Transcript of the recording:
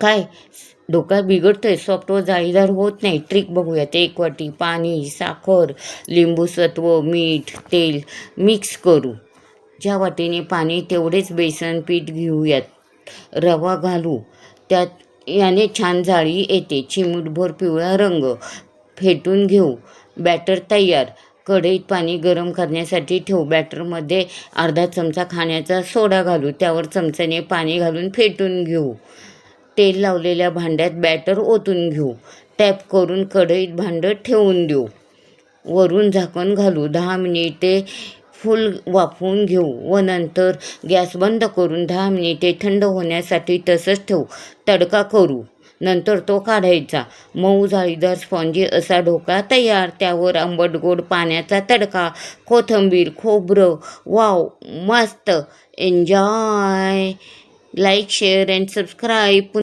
काय डोका बिघडतोय, सॉफ्ट व जाळीदार होत नाही. ट्रिक बघूयात. 1 वाटी पाणी, साखर, लिंबू सत्व, मीठ, तेल मिक्स करू. ज्या वाटीने पाणी तेवढेच बेसन पीठ घेऊयात. रवा घालू त्यात. याने छान जाळी येते. चिमूटभर पिवळा रंग फेटून घेऊ. बॅटर तयार. कढईत पाणी गरम करण्यासाठी ठेवू. बॅटरमध्ये अर्धा चमचा खाण्याचा सोडा घालू. त्यावर चमच्याने पाणी घालून फेटून घेऊ. तेल लावलेल्या भांड्यात बॅटर ओतून घेऊ. टॅप करून कढईत भांडं ठेवून देऊ. वरून झाकण घालू. 10 मिनिटे फुल वाफवून घेऊ व नंतर गॅस बंद करून 10 मिनिटे थंड होण्यासाठी तसंच ठेवू. तडका करू. नंतर तो काढायचा. मऊ जाळीदार स्पॉन्जी असा ढोकळा तयार. त्यावर आंबट गोड पाण्याचा तडका, कोथिंबीर, खोबरं. वाव, मस्त. Enjoy. Like, share and subscribe.